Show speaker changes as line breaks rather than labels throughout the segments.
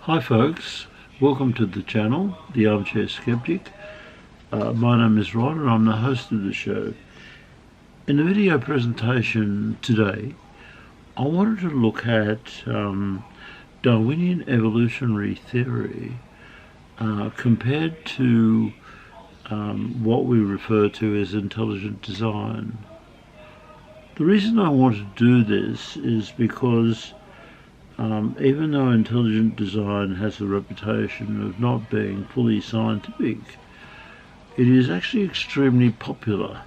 Hi folks, welcome to the channel, The Armchair Skeptic. My name is Rod and I'm the host of the show. In the video presentation today, I wanted to look at Darwinian evolutionary theory compared to what we refer to as intelligent design. The reason I want to do this is because even though intelligent design has a reputation of not being fully scientific, it is actually extremely popular,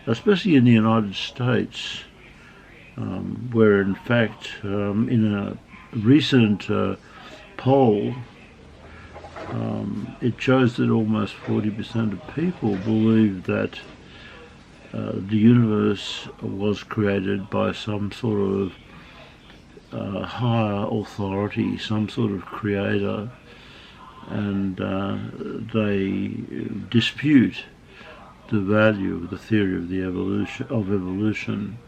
especially in the United States, where in fact in a recent poll it shows that almost 40% of people believe that the universe was created by some sort of higher authority, some sort of creator, and they dispute the value of the theory of the evolution.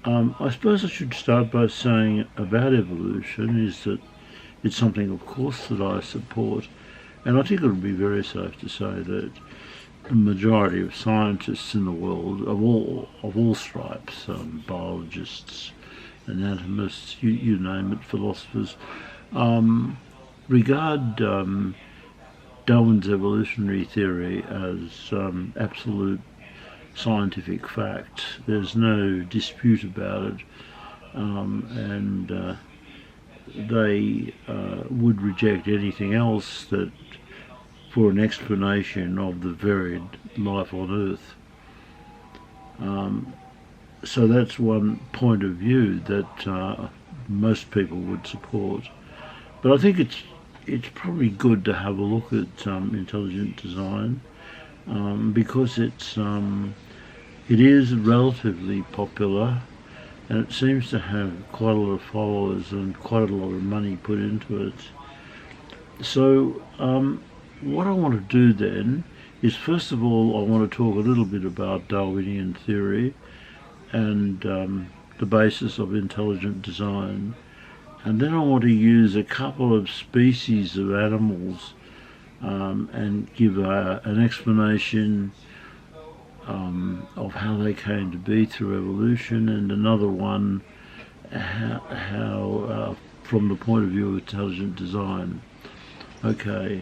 I suppose I should start by saying about evolution is that it's something, of course, that I support, and I think it would be very safe to say that the majority of scientists in the world, of all stripes, biologists, anatomists, you name it, philosophers, regard Darwin's evolutionary theory as absolute scientific fact. There's no dispute about it, and they would reject anything else that for an explanation of the varied life on Earth. So that's one point of view that most people would support. But I think it's probably good to have a look at intelligent design because it is relatively popular and it seems to have quite a lot of followers and quite a lot of money put into it. So what I want to do then is, first of all, I want to talk a little bit about Darwinian theory and the basis of intelligent design, and then I want to use a couple of species of animals and give an explanation of how they came to be through evolution, and another one how from the point of view of intelligent design. Okay,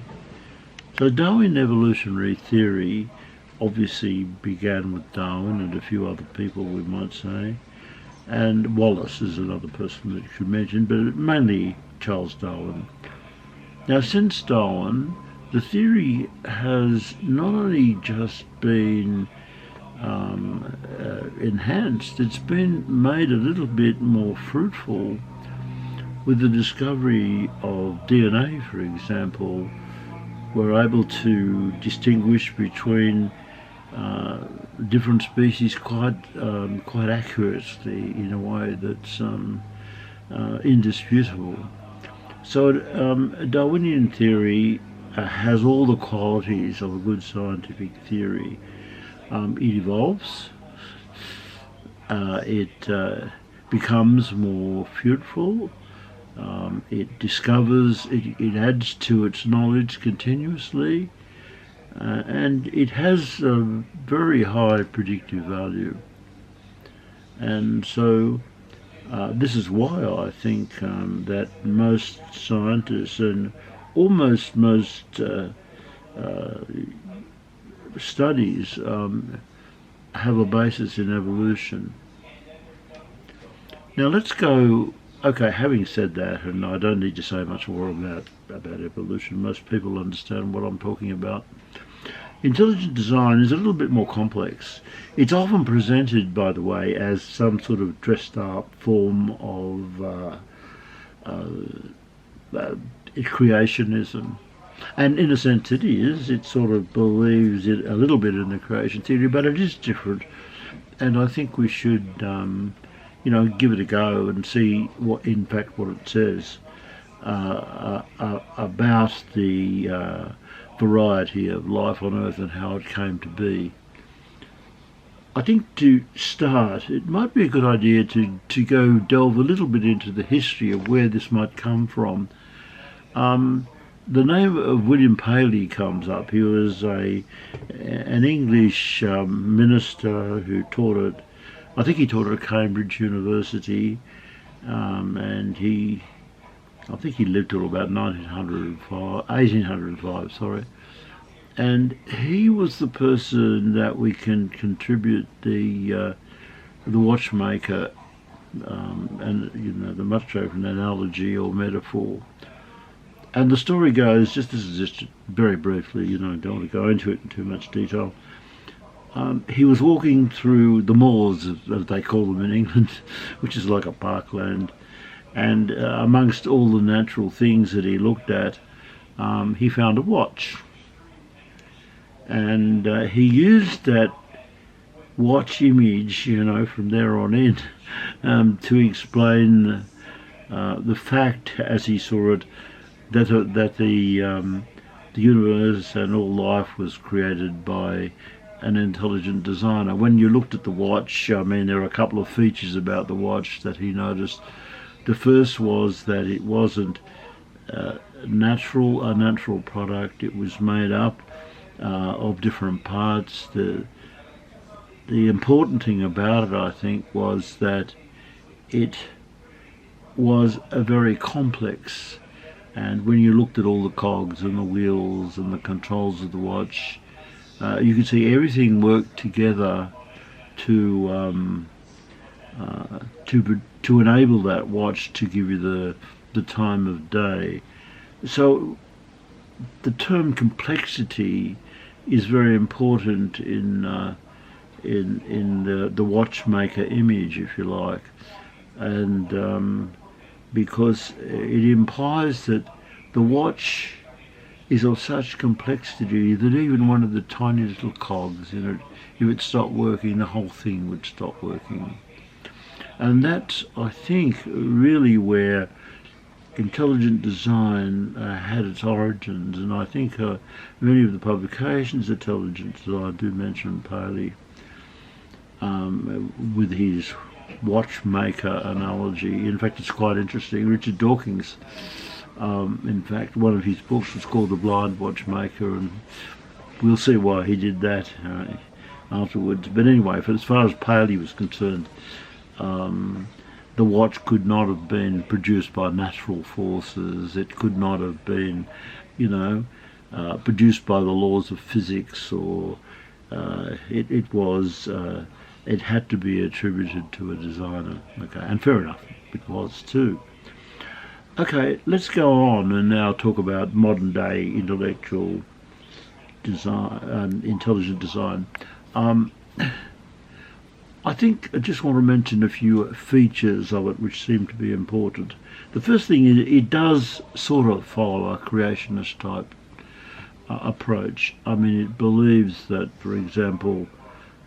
so Darwin evolutionary theory obviously began with Darwin and a few other people, we might say, and Wallace is another person that you should mention, but mainly Charles Darwin. Now, since Darwin, the theory has not only just been enhanced, it's been made a little bit more fruitful with the discovery of DNA, for example. We're able to distinguish between different species quite accurately in a way that's indisputable. So Darwinian theory has all the qualities of a good scientific theory. It evolves, it becomes more fruitful, it discovers, it adds to its knowledge continuously, and it has a very high predictive value. And so this is why I think that most scientists and almost most studies have a basis in evolution. Now let's go. Okay, having said that, and I don't need to say much more about evolution, most people understand what I'm talking about. Intelligent design is a little bit more complex. It's often presented, by the way, as some sort of dressed up form of creationism. And in a sense it is. It sort of believes it a little bit in the creation theory, but it is different. And I think we should give it a go and see what it says about the variety of life on Earth and how it came to be. I think to start, it might be a good idea to go delve a little bit into the history of where this might come from The name of William Paley comes up. He was an English minister who taught at, I think he taught at Cambridge University, and I think he lived till about 1805, sorry. And he was the person that we can contribute the watchmaker, and the much open analogy or metaphor. And the story goes, this is just very briefly, don't want to go into it in too much detail. He was walking through the moors, as they call them in England, which is like a parkland, and amongst all the natural things that he looked at, he found a watch. And he used that watch image, from there on in, to explain the fact, as he saw it, that the universe and all life was created by an intelligent designer. When you looked at the watch, there are a couple of features about the watch that he noticed. The first was that it wasn't a natural product. It was made up of different parts. The important thing about it, I think, was that it was a very complex. And when you looked at all the cogs and the wheels and the controls of the watch, you could see everything worked together to enable that watch to give you the time of day. So the term complexity is very important in the watchmaker image, if you like, and because it implies that the watch is of such complexity that even one of the tiny little cogs in it, if it stopped working, the whole thing would stop working. And that's, I think, really where intelligent design had its origins, and I think many of the publications of intelligent design do mention Paley with his watchmaker analogy. In fact, it's quite interesting. Richard Dawkins, in fact, one of his books was called The Blind Watchmaker, and we'll see why he did that afterwards. But anyway, as far as Paley was concerned, the watch could not have been produced by natural forces. It could not have been, produced by the laws of physics, or it had to be attributed to a designer. Okay, and fair enough, it was too. Okay, let's go on and now talk about modern day intellectual design, intelligent design. I think I just want to mention a few features of it which seem to be important. The first thing is it does sort of follow a creationist type approach. It believes that, for example,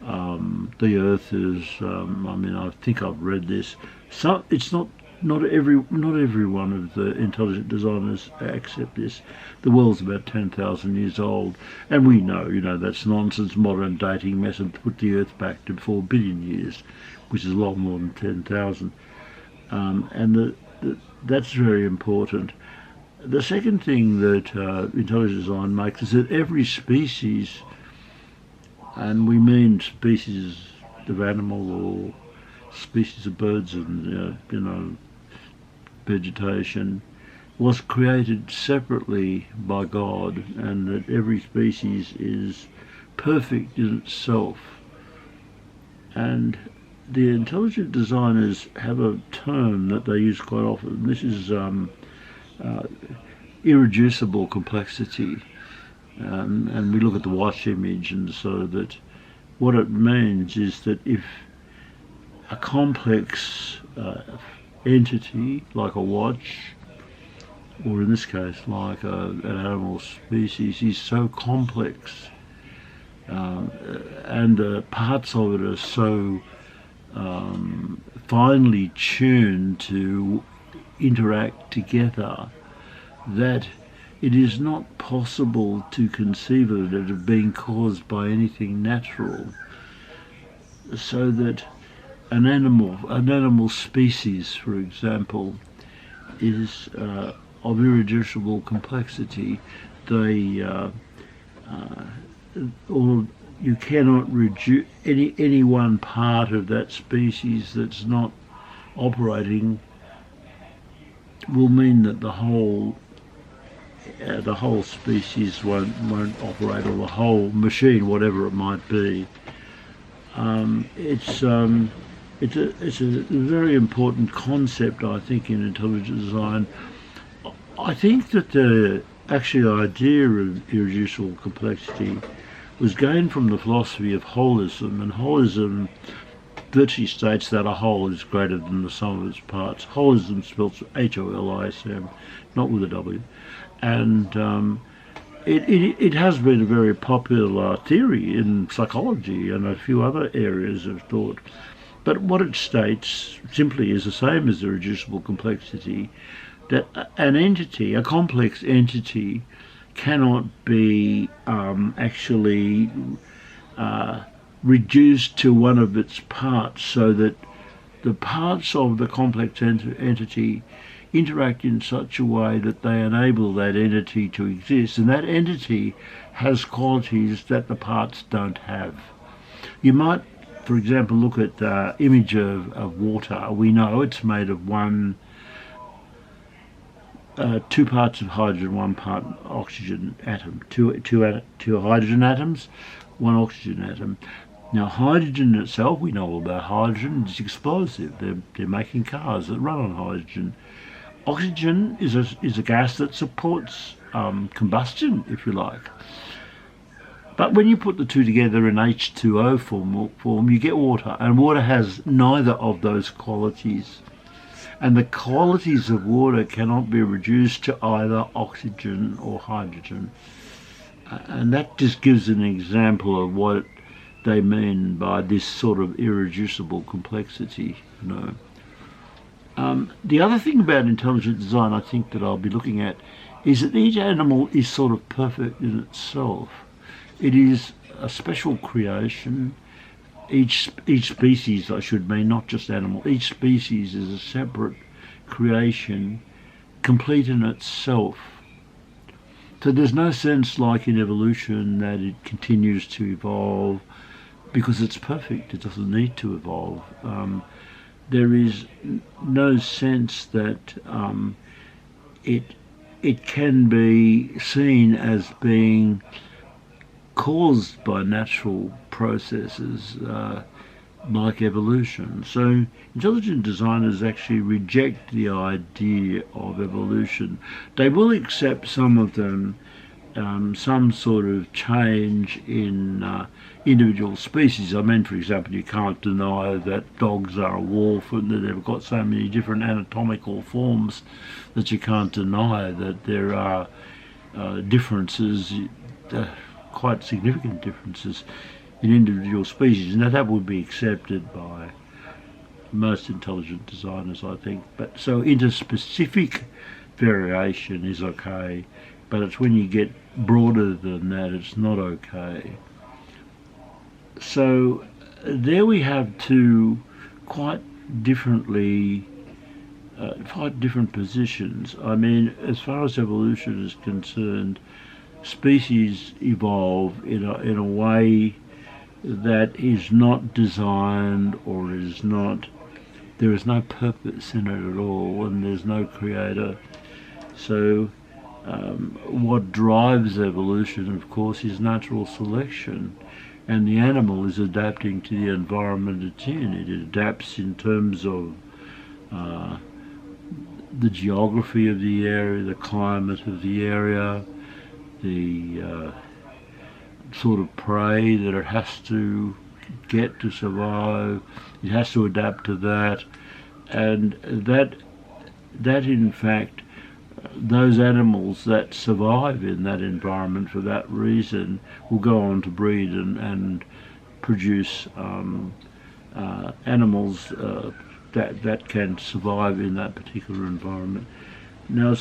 the Earth is. I think I've read this. So it's not every one of the intelligent designers accept this. The world's about 10,000 years old, and we know, that's nonsense. Modern dating method put the Earth back to 4 billion years, which is a lot more than 10,000. And that's very important. The second thing that intelligent design makes is that every species, and we mean species of animal or species of birds and vegetation, was created separately by God, and that every species is perfect in itself. And the intelligent designers have a term that they use quite often. This is irreducible complexity. And we look at the watch image, and so that what it means is that if a complex entity like a watch, or in this case like an animal species, is so complex and the parts of it are so finely tuned to interact together that it is not possible to conceive of it as being caused by anything natural. So that an animal species, for example, is of irreducible complexity, they or you cannot reduce any one part of that species that's not operating will mean that the whole species won't operate, or the whole machine, whatever it might be. It's a very important concept, I think, in intelligent design. I think that the actual idea of irreducible complexity was gained from the philosophy of holism, and holism virtually states that a whole is greater than the sum of its parts. Holism spells Holism, not with a W. And it has been a very popular theory in psychology and a few other areas of thought. But what it states simply is the same as irreducible complexity, that an entity, a complex entity, cannot be actually reduced to one of its parts, so that the parts of the complex entity interact in such a way that they enable that entity to exist, and that entity has qualities that the parts don't have. You might, for example, look at the image of water. We know it's made of two parts of hydrogen, one part oxygen atom, two hydrogen atoms, one oxygen atom. Now, hydrogen itself, we know all about hydrogen. It's explosive. They're making cars that run on hydrogen. Oxygen is a gas that supports combustion, if you like. But when you put the two together in H2O form, you get water, and water has neither of those qualities. And the qualities of water cannot be reduced to either oxygen or hydrogen. And that just gives an example of what they mean by this sort of irreducible complexity, you know. The other thing about intelligent design I think that I'll be looking at is that each animal is sort of perfect in itself. It is a special creation. Each species, I should mean, not just animal, each species is a separate creation, complete in itself. So there's no sense, like in evolution, that it continues to evolve because it's perfect. It doesn't need to evolve. There is no sense that it can be seen as being caused by natural processes like evolution. So intelligent designers actually reject the idea of evolution. They will accept some of them, some sort of change in individual species. I mean, for example, you can't deny that dogs are a wolf and that they've got so many different anatomical forms that you can't deny that there are differences, quite significant differences in individual species, and that would be accepted by most intelligent designers, I think. But so interspecific variation is okay, but it's when you get broader than that it's not okay. So there we have two quite different positions. I mean, as far as evolution is concerned, species evolve in a way that is not designed, or there is no purpose in it at all, and there's no creator. So what drives evolution, of course, is natural selection, and the animal is adapting to the environment it's in. It adapts in terms of the geography of the area, the climate of the area, the sort of prey that it has to get to survive. It has to adapt to that, and that in fact, those animals that survive in that environment for that reason will go on to breed and produce animals that can survive in that particular environment. Now,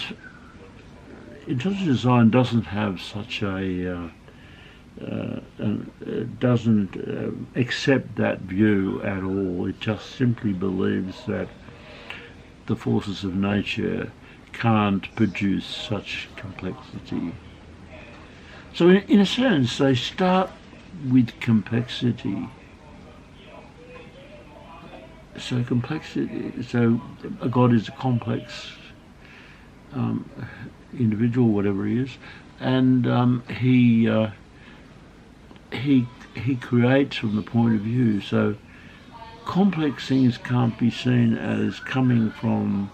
intelligent design doesn't have such doesn't accept that view at all. It just simply believes that the forces of nature can't produce such complexity. So in a sense, they start with complexity. So a God is a complex individual, whatever he is, and he creates from the point of view. So complex things can't be seen as coming from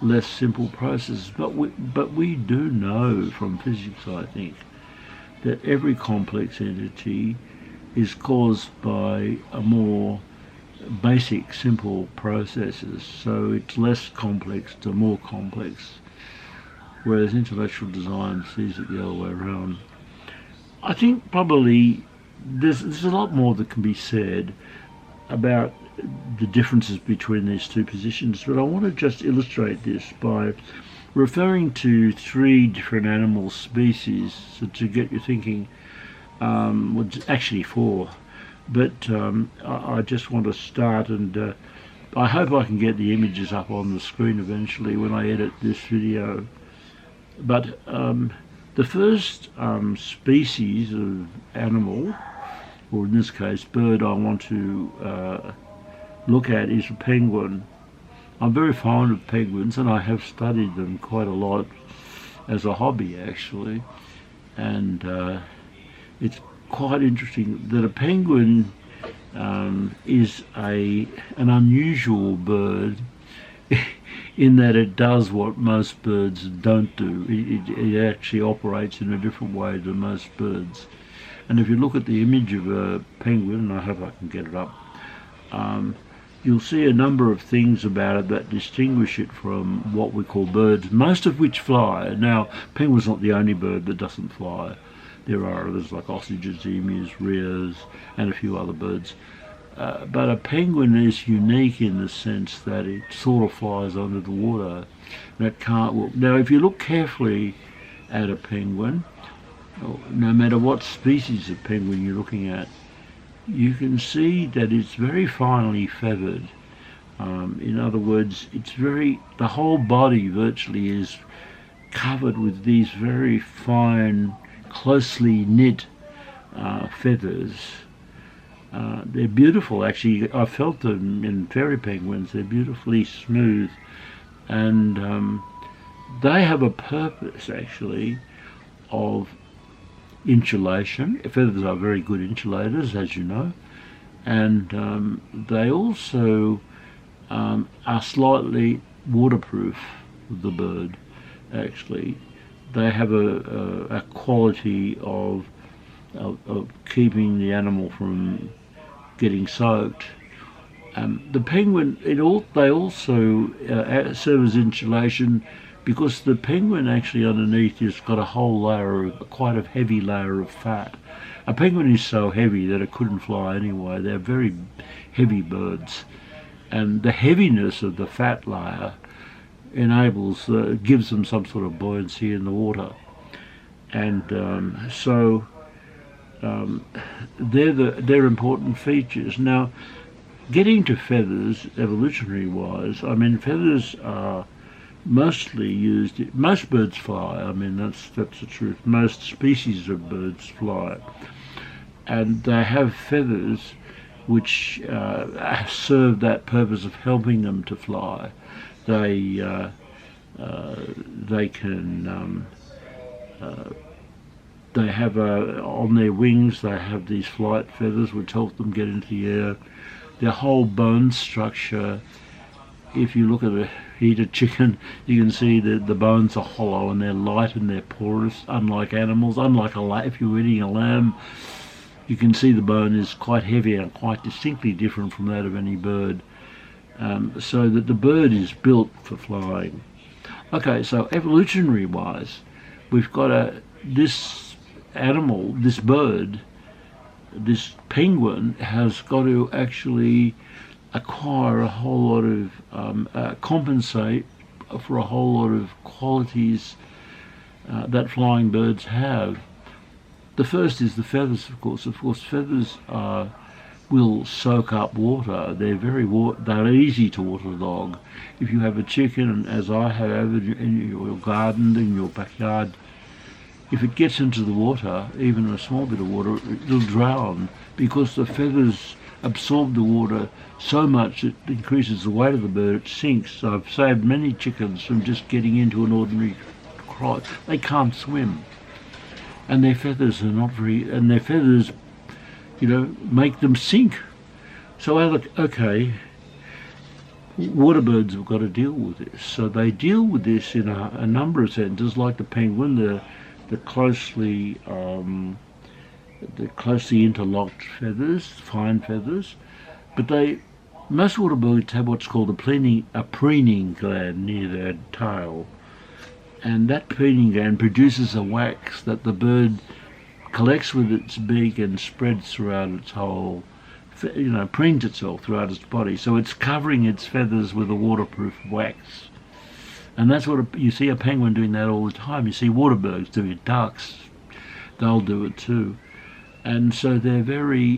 less simple processes, but we do know from physics, I think, that every complex entity is caused by a more basic, simple processes. So it's less complex to more complex, whereas intellectual design sees it the other way around. I think probably there's a lot more that can be said about the differences between these two positions, but I want to just illustrate this by referring to 3 different animal species to get you thinking. Well, actually 4, but I just want to start, and I hope I can get the images up on the screen eventually when I edit this video. But the first species of animal, or in this case bird, I want to look at is a penguin. I'm very fond of penguins, and I have studied them quite a lot as a hobby, actually. And it's quite interesting that a penguin is an unusual bird in that it does what most birds don't do. It actually operates in a different way than most birds. And if you look at the image of a penguin, and I hope I can get it up, you'll see a number of things about it that distinguish it from what we call birds, most of which fly. Now, penguin's not the only bird that doesn't fly. There are others like ostriches, emus, rheas, and a few other birds. But a penguin is unique in the sense that it sort of flies under the water. And it can't walk. Now, if you look carefully at a penguin, no matter what species of penguin you're looking at, you can see that it's very finely feathered. In other words, the whole body virtually is covered with these very fine, closely knit feathers. They're beautiful, actually. I felt them in fairy penguins. They're beautifully smooth, and they have a purpose, actually, of insulation. Feathers are very good insulators, as you know, and they also are slightly waterproof, the bird, actually. They have a quality of keeping the animal from getting soaked. The penguin, they also serve as insulation, because the penguin actually underneath has got a whole layer, quite a heavy layer of fat. A penguin is so heavy that it couldn't fly anyway. They're very heavy birds, and the heaviness of the fat layer gives them some sort of buoyancy in the water, and they're important features. Now, getting to feathers, evolutionary-wise, I mean, feathers are mostly used. Most birds fly. I mean, that's the truth. Most species of birds fly, and they have feathers which serve that purpose of helping them to fly. They can. They have on their wings. They have these flight feathers which help them get into the air. Their whole bone structure. If you look at eat a chicken, you can see that the bones are hollow and they're light and they're porous, unlike animals. If you're eating a lamb, you can see the bone is quite heavy and quite distinctly different from that of any bird. So that the bird is built for flying. Okay, so evolutionary-wise, we've got this animal, this bird, this penguin has got to actually acquire a whole lot of, compensate for a whole lot of qualities that flying birds have. The first is the feathers, of course. Of course, feathers are will soak up water. They're easy to waterlog. If you have a chicken, as I have in your garden, in your backyard, if it gets into the water, even a small bit of water, it'll drown because the feathers absorb the water so much it increases the weight of the bird, it sinks. So I've saved many chickens from just getting into an ordinary cry. They can't swim. And their feathers are not very, and their feathers, make them sink. So okay, water birds have got to deal with this. So they deal with this in a number of senses, like the penguin, the closely interlocked feathers, fine feathers, but most water birds have what's called a preening gland near their tail, and that preening gland produces a wax that the bird collects with its beak and spreads throughout its whole, preens itself throughout its body. So it's covering its feathers with a waterproof wax. And that's what you see a penguin doing that all the time. You see water birds doing it, ducks, they'll do it too. And so they're very,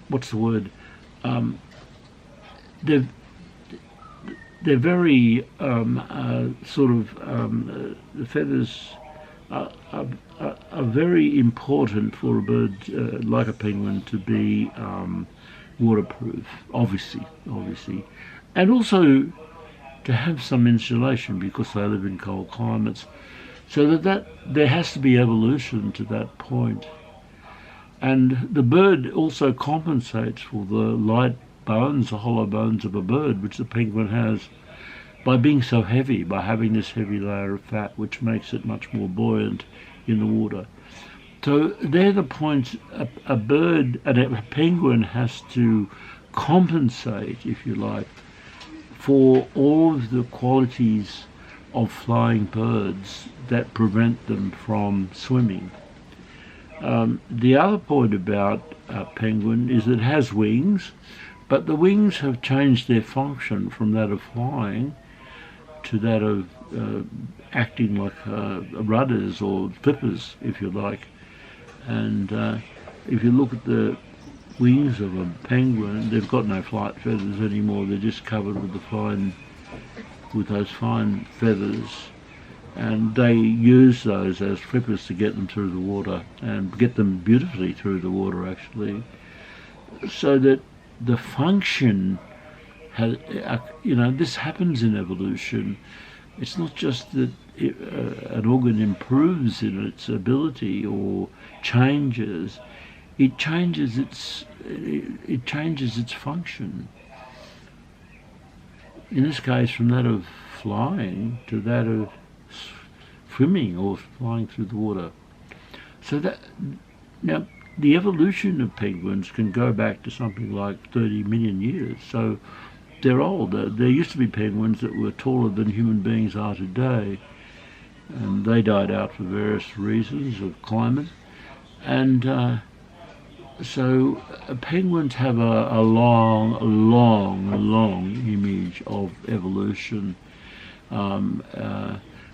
what's the word? They're very the feathers are very important for a bird like a penguin to be waterproof, obviously, and also to have some insulation because they live in cold climates. So that there has to be evolution to that point. And the bird also compensates for the light bones, the hollow bones of a bird, which the penguin has, by being so heavy, by having this heavy layer of fat, which makes it much more buoyant in the water. So they're the points a penguin has to compensate, if you like, for all of the qualities of flying birds that prevent them from swimming. The other point about a penguin is that it has wings, but the wings have changed their function from that of flying to that of acting like rudders or flippers, if you like. And if you look at the wings of a penguin, they've got no flight feathers anymore. They're just covered with those fine feathers, and they use those as flippers to get them through the water and get them beautifully through the water, actually. So that the function has, this happens in evolution. It's not just that an organ improves in its ability or changes. It changes its function. In this case, from that of flying to that of swimming or flying through the water. So that now the evolution of penguins can go back to something like 30 million years. So they're old. There used to be penguins that were taller than human beings are today, and they died out for various reasons of climate. And so penguins have a long image of evolution,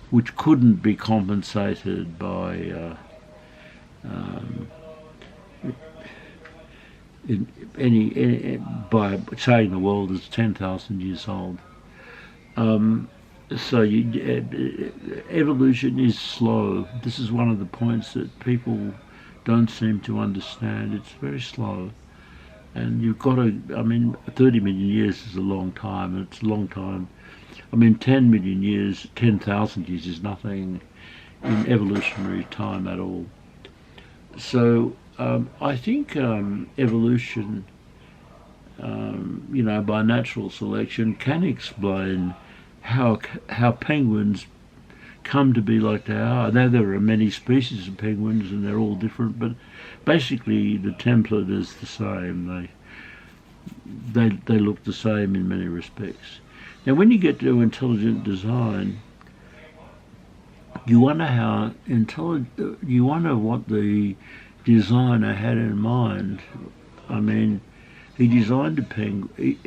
which couldn't be compensated by by saying the world is 10,000 years old. So evolution is slow. This is one of the points that people don't seem to understand. It's very slow. And you've got to, 30 million years is a long time, and it's a long time. 10 million years, 10,000 years is nothing in evolutionary time at all. So I think evolution, by natural selection, can explain how penguins come to be like they are. Now there are many species of penguins and they're all different, but basically the template is the same. They look the same in many respects. Now when you get to intelligent design, you wonder what the designer had in mind. He designed a penguin.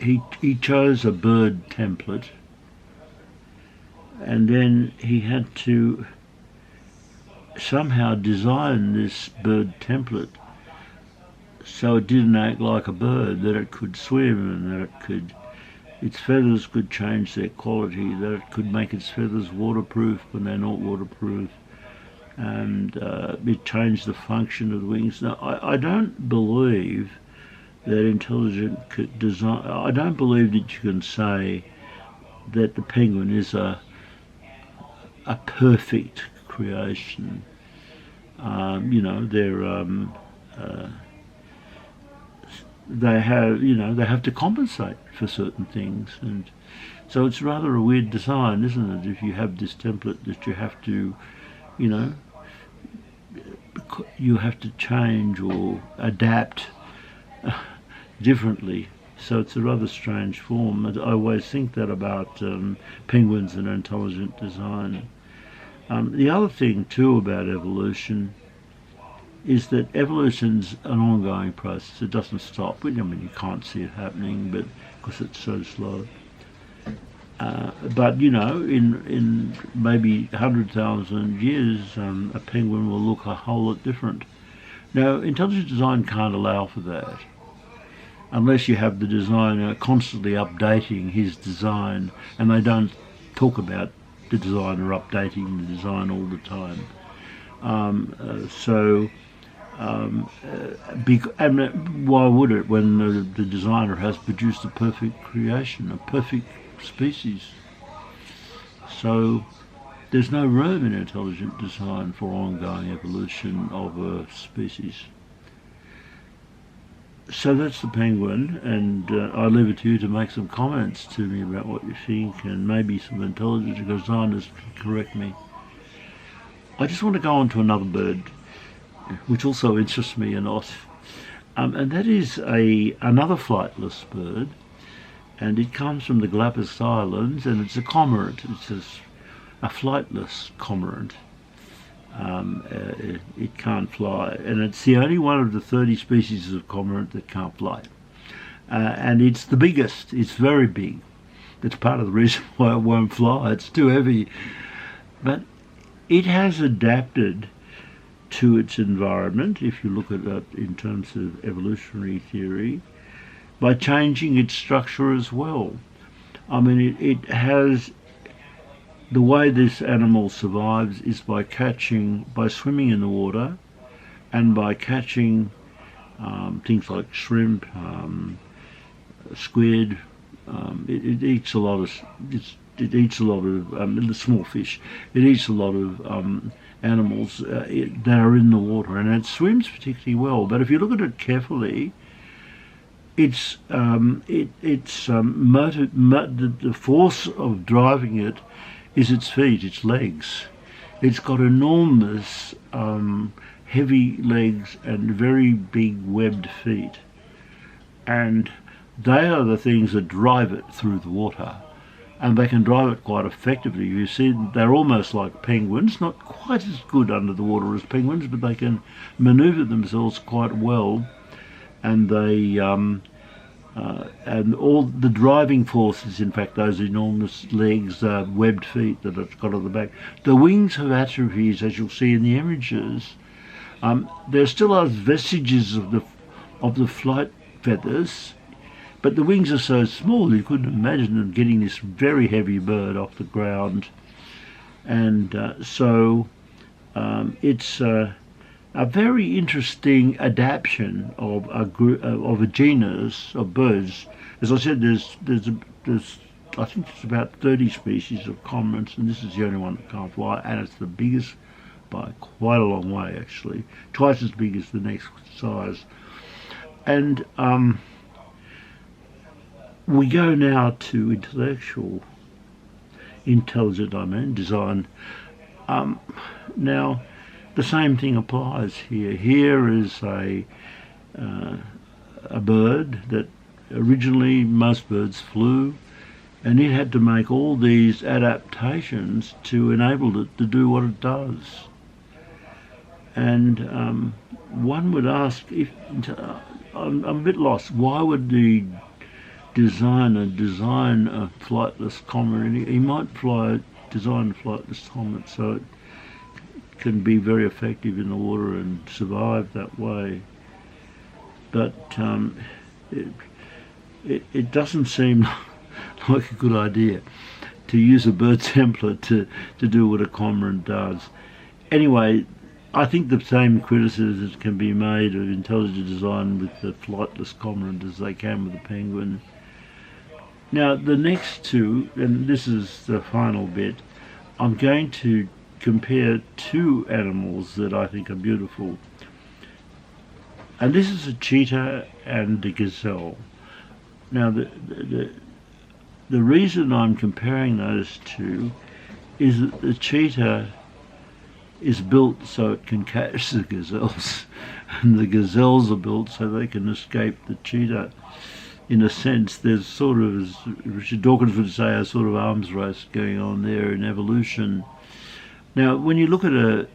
He chose a bird template, and then he had to somehow designed this bird template so it didn't act like a bird, that it could swim and that its feathers could change their quality, that it could make its feathers waterproof when they're not waterproof, and it changed the function of the wings. Now, I don't believe that intelligent design, I don't believe that you can say that the penguin is a perfect creation. They have to compensate for certain things, and so it's rather a weird design, isn't it? If you have this template that you have to, you have to change or adapt differently. So it's a rather strange form. I always think that about penguins and intelligent design. The other thing too about evolution is that evolution's an ongoing process. It doesn't stop. I mean, you can't see it happening, but because it's so slow. But in maybe 100,000 years, a penguin will look a whole lot different. Now, intelligent design can't allow for that, unless you have the designer constantly updating his design, and they don't talk about the designer updating the design all the time. And why would it when the designer has produced a perfect creation, a perfect species? So there's no room in intelligent design for ongoing evolution of a species. So that's the penguin, and I leave it to you to make some comments to me about what you think, and maybe some intelligent designers can correct me. I just want to go on to another bird, which also interests me a lot, and that is another flightless bird, and it comes from the Galapagos Islands, and it's a cormorant. It's a flightless cormorant. It can't fly, and it's the only one of the 30 species of cormorant that can't fly. And it's the biggest. It's very big. That's part of the reason why it won't fly. It's too heavy. But it has adapted to its environment, if you look at it in terms of evolutionary theory, by changing its structure as well. I mean, it has... The way this animal survives is by swimming in the water, and by catching things like shrimp, squid. It eats a lot of small fish. It eats a lot of animals that are in the water, and it swims particularly well. But if you look at it carefully, the force of driving it is its feet, its legs. It's got enormous heavy legs and very big webbed feet, and they are the things that drive it through the water, and they can drive it quite effectively. You see, they're almost like penguins, not quite as good under the water as penguins, but they can maneuver themselves quite well, and they and all the driving forces, in fact, those enormous legs, webbed feet that it's got on the back. The wings have atrophies, as you'll see in the images. There still are vestiges of the flight feathers, but the wings are so small you couldn't imagine them getting this very heavy bird off the ground. And so it's a very interesting adaptation of a genus of birds. As I said, there's I think there's about 30 species of cormorants, and this is the only one that can't fly, and it's the biggest by quite a long way, actually, twice as big as the next size. And we go now to intelligent design. Now, the same thing applies here. Here is a bird that originally most birds flew, and it had to make all these adaptations to enable it to do what it does. And one would ask, I'm a bit lost, why would the designer design a flightless cormorant? He might design a flightless cormorant so it can be very effective in the water and survive that way. But it doesn't seem like a good idea to use a bird sampler to do what a cormorant does. Anyway, I think the same criticisms can be made of intelligent design with the flightless cormorant as they can with the penguin. Now, the next two, and this is the final bit, I'm going to compare two animals that I think are beautiful. And this is a cheetah and a gazelle. Now, the reason I'm comparing those two is that the cheetah is built so it can catch the gazelles, and the gazelles are built so they can escape the cheetah. In a sense, there's sort of, as Richard Dawkins would say, a sort of arms race going on there in evolution. Now, when you look at a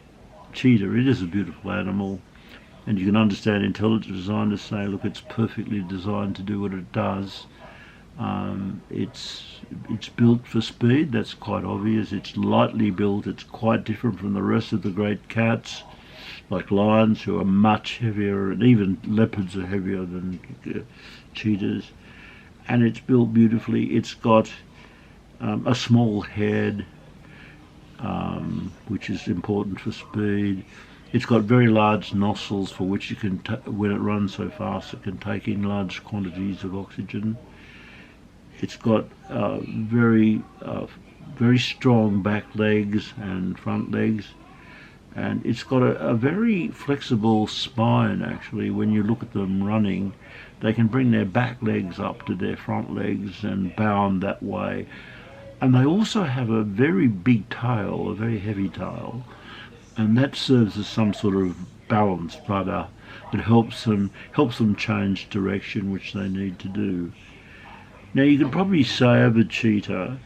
cheetah, it is a beautiful animal, and you can understand intelligent designers say, look, it's perfectly designed to do what it does. It's built for speed, that's quite obvious. It's lightly built, it's quite different from the rest of the great cats, like lions, who are much heavier, and even leopards are heavier than cheetahs. And it's built beautifully. It's got a small head, which is important for speed. It's got very large nostrils for which you can, when it runs so fast, it can take in large quantities of oxygen. It's got very strong back legs and front legs, and it's got a very flexible spine. Actually, when you look at them running, they can bring their back legs up to their front legs and bound that way. And they also have a very big tail, a very heavy tail, and that serves as some sort of balance rudder that helps them change direction, which they need to do. Now, you could probably say of a cheetah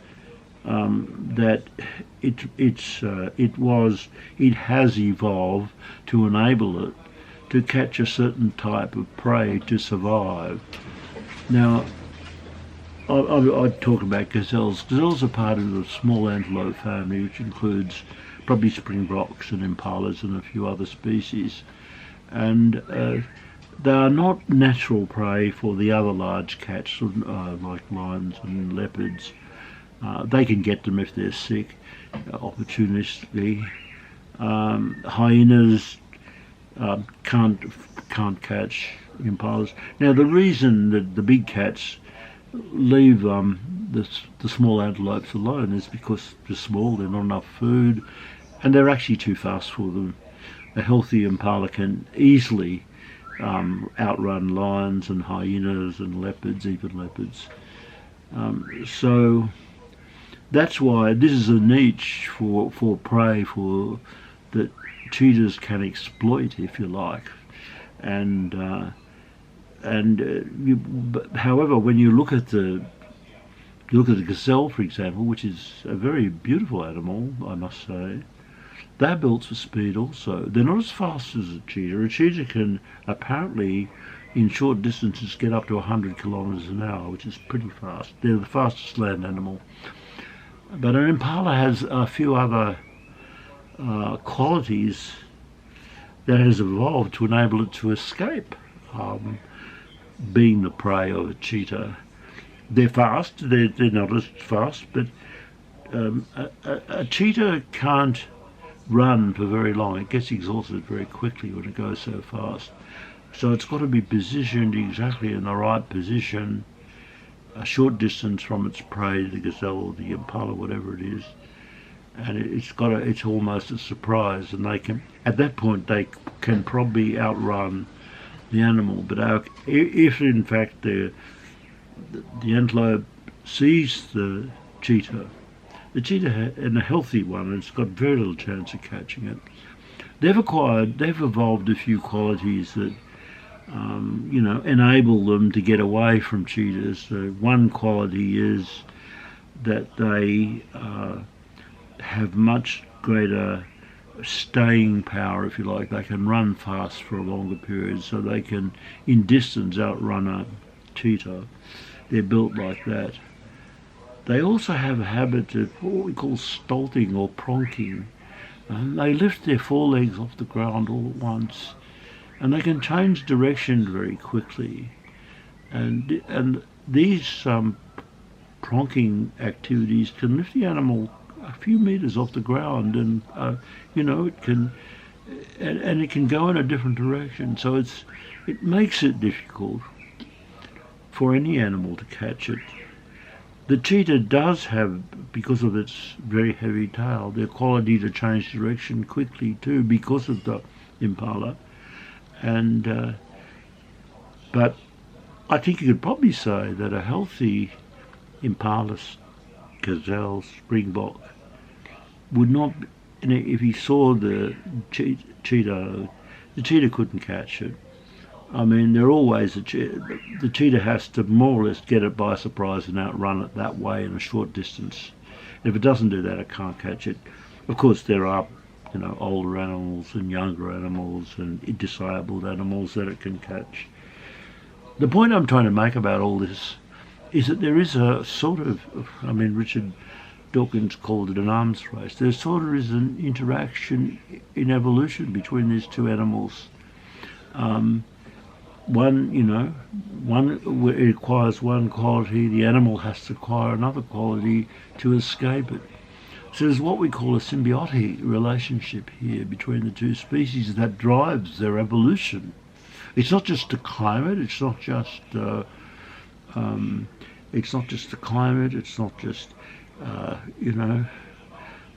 that it has evolved to enable it to catch a certain type of prey to survive. Now, I'd talk about gazelles. Gazelles are part of the small antelope family, which includes probably springboks and impalas and a few other species. And they are not natural prey for the other large cats, like lions and leopards. They can get them if they're sick, opportunistically. Hyenas can't catch impalas. Now, the reason that the big cats leave the small antelopes alone is because they're small, they're not enough food, and they're actually too fast for them. A healthy impala can easily outrun lions and hyenas and leopards, even leopards. So that's why this is a niche for prey that cheetahs can exploit, if you like. However, when you look at the gazelle, for example, which is a very beautiful animal, I must say, they're built for speed also. They're not as fast as a cheetah. A cheetah can apparently, in short distances, get up to 100 kilometres an hour, which is pretty fast. They're the fastest land animal. But an impala has a few other qualities that has evolved to enable it to escape being the prey of a cheetah. They're fast. They're not as fast, but a cheetah can't run for very long. It gets exhausted very quickly when it goes so fast. So it's got to be positioned exactly in the right position, a short distance from its prey, the gazelle or the impala, whatever it is. And it's almost a surprise, and at that point they can probably outrun the animal. But if in fact the antelope sees the cheetah and a healthy one, it's got very little chance of catching it. They've evolved a few qualities that enable them to get away from cheetahs. So one quality is that they have much greater staying power, if you like. They can run fast for a longer period, so they can, in distance, outrun a cheetah. They're built like that. They also have a habit of what we call stolting or pronking. and they lift their forelegs off the ground all at once, and they can change direction very quickly. And these pronking activities can lift the animal a few meters off the ground, and it can, and it can go in a different direction. So it makes it difficult for any animal to catch it. The cheetah does have, because of its very heavy tail, the quality to change direction quickly too, because of the impala. And but I think you could probably say that a healthy impala, gazelle, springbok would not, if he saw the cheetah, the cheetah couldn't catch it. I mean, they're always the cheetah has to more or less get it by surprise and outrun it that way in a short distance. If it doesn't do that, it can't catch it. Of course, there are, older animals and younger animals and disabled animals that it can catch. The point I'm trying to make about all this is that there is a sort of, Richard Dawkins called it an arms race. There sort of is an interaction in evolution between these two animals. One requires one quality, the animal has to acquire another quality to escape it. So there's what we call a symbiotic relationship here between the two species that drives their evolution. It's not just the climate, it's not just the climate, it's not just the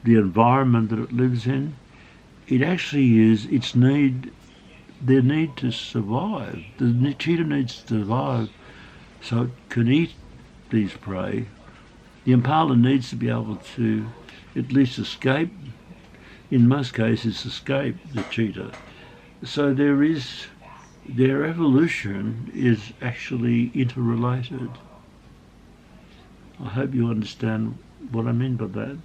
environment that it lives in. It actually is their need to survive. The cheetah needs to survive so it can eat these prey. The impala needs to be able to at least escape, in most cases escape the cheetah. So their evolution is actually interrelated. I hope you understand what I mean by that.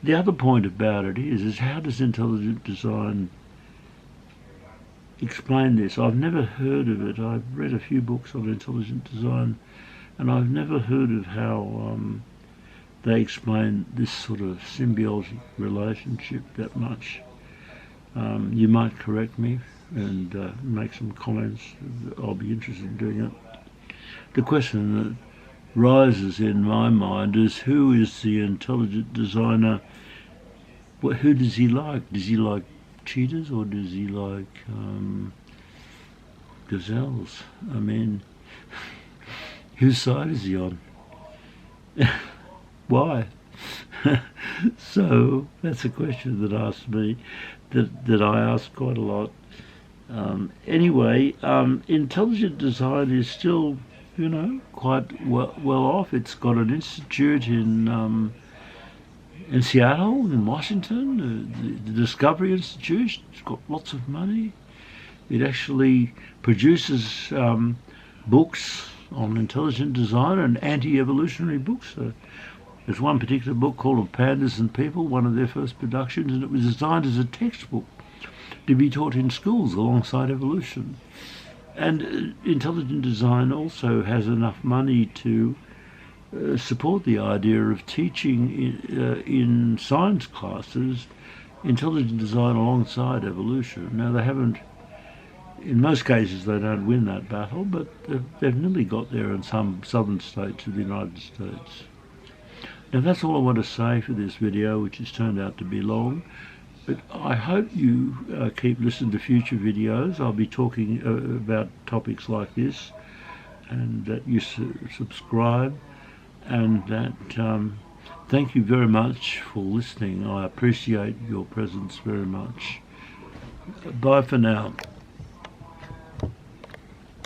The other point about it is how does intelligent design explain this? I've never heard of it. I've read a few books on intelligent design, and I've never heard of how they explain this sort of symbiotic relationship that much. You might correct me and make some comments. I'll be interested in doing it. The question that rises in my mind is, who is the intelligent designer? Who does he like? Does he like cheetahs or does he like gazelles? I mean, whose side is he on? Why? So that's a question that asks me, that I ask quite a lot. Anyway, intelligent design is still, quite well off. It's got an institute in Seattle, in Washington, the Discovery Institute. It's got lots of money. It actually produces books on intelligent design and anti-evolutionary books. There's one particular book called Of Pandas and People, one of their first productions, and it was designed as a textbook to be taught in schools alongside evolution. And intelligent design also has enough money to support the idea of teaching in science classes intelligent design alongside evolution. Now, they haven't, in most cases they don't win that battle, but they've nearly got there in some southern states of the United States. Now, that's all I want to say for this video, which has turned out to be long. But I hope you keep listening to future videos. I'll be talking about topics like this, and that you subscribe, and that thank you very much for listening. I appreciate your presence very much. Bye for now.